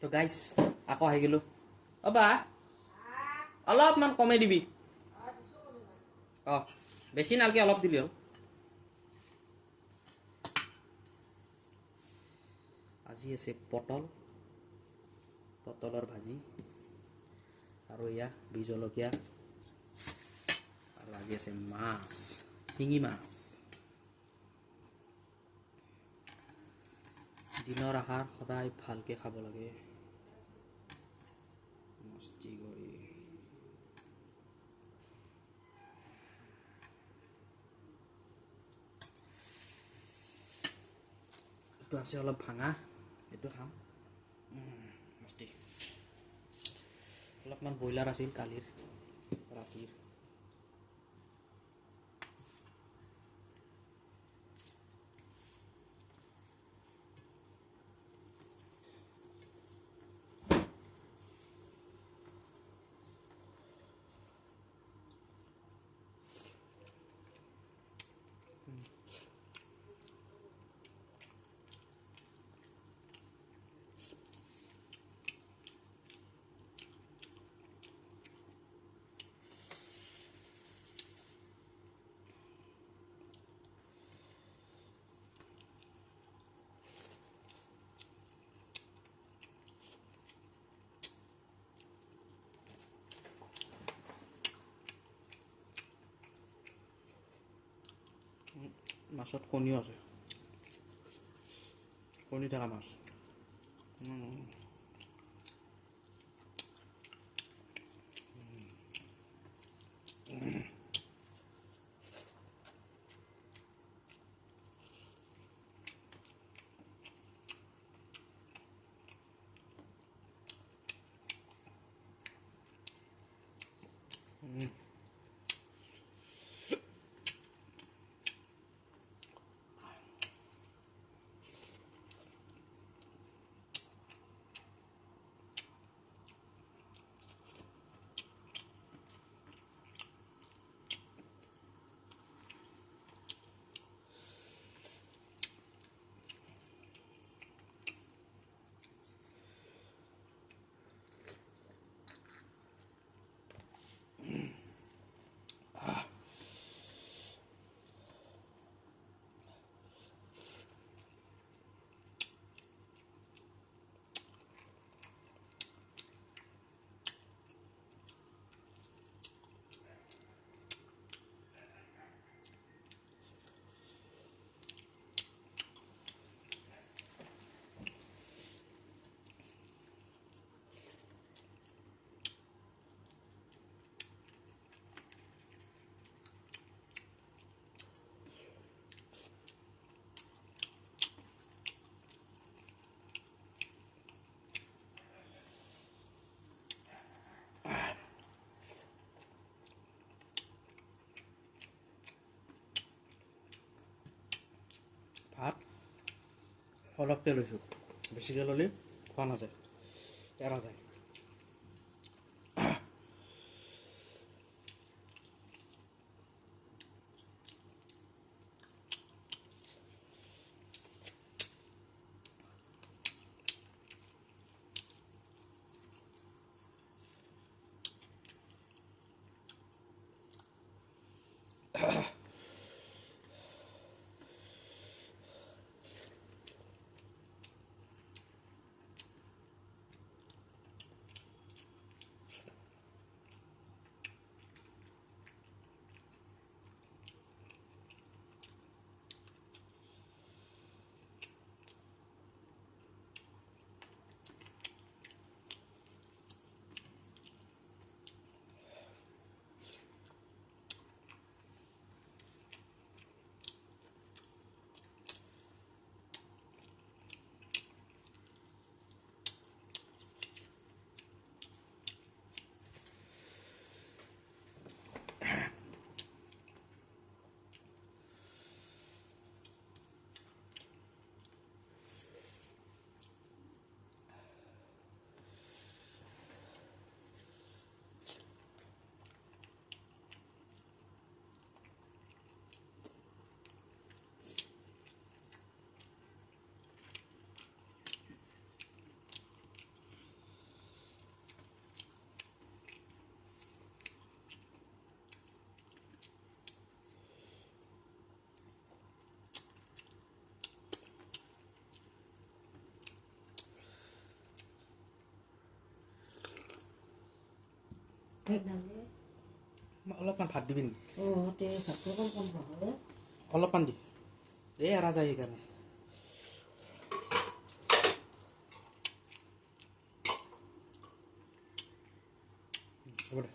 তো গাইজ আকৌ আহি গ'লো অবা অলপমান কমাই দিবি বেছি নালকে অলপ দিবি আৰু আজি আছে পটলৰ ভাজি আৰু এয়া বি জলকীয়া আৰু আজি আছে মাছ শিঙি মাছ দিনৰ আহাৰ সদায় ভালকে খাব লাগে মস্তি কৰি এইটো আছে অলপ ভাঙা এইটো খাম মস্তি অলপমান ব্ৰইলাৰ আছিল কালিৰ ৰাতিৰ মাছত কণীও আছে কণী থকা মাছ ভাত অলপকৈ লৈছোঁ বেছিকৈ ল'লে খোৱা নাযায় এৰা যায় অলপমান ভাত দিবি নেকি? তে ভাতটো কম হ'ব। অলপমান দি এই এৰা যায় সেইকাৰণে। হ'ব দে।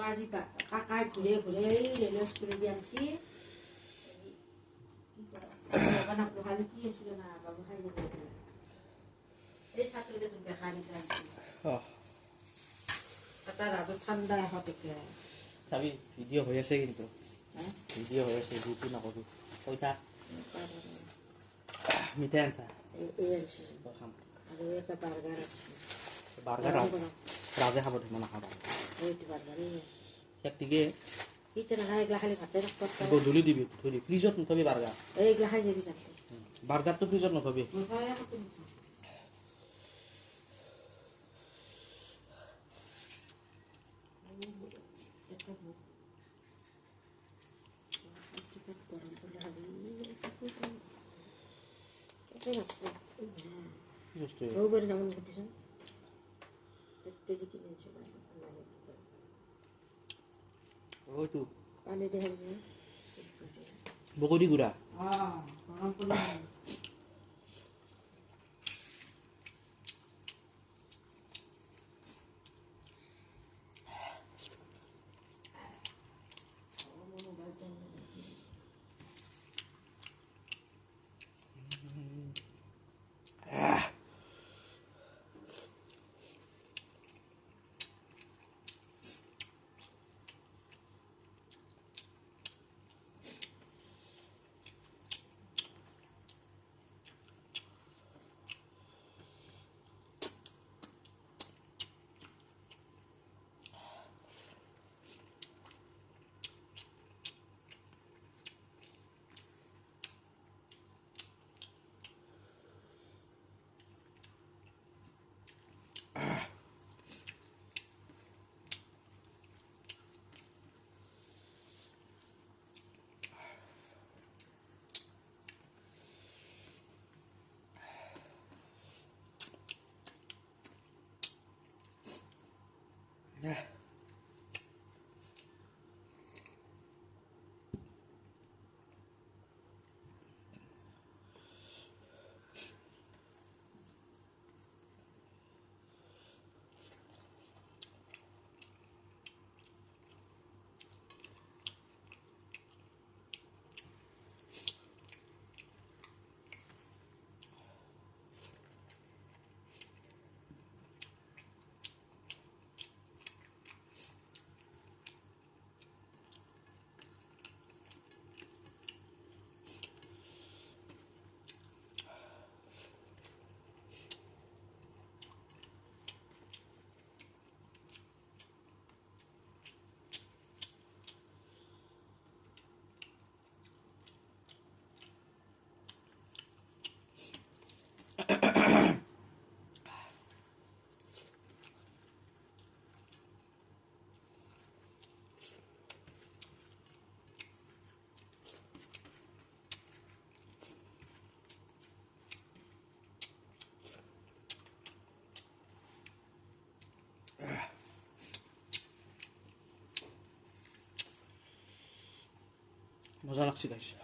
আজি কাকাই ঘূৰে ৰেল স্কুলে দি আনছি। কি আছিলে না বাবু খাই যাব এই ছাত্ৰীতে তুমি বেকাৰী এটা ৰাজত ঠাণ্ডা এশ টকীয়া চাবি ভিডিঅ' হৈ আছে কিন্তু ভিডিঅ' হৈ আছে যি নকবি কৈ থাক। মিঠাই আনছা খাম আৰু এটা বাৰ্গাৰ বাৰ্গাৰ ৰাজে খাব ধুমা নাখাবা ঠিকে গধূলি দিবি থৈ ফ্ৰিজত নথবি বাৰ্গাৰ। এইগিলা খাই যাবি বাৰ্গাৰটো ফ্ৰিজত নথবি। বগৰী গুড়া মজা লাগছে গাইছ।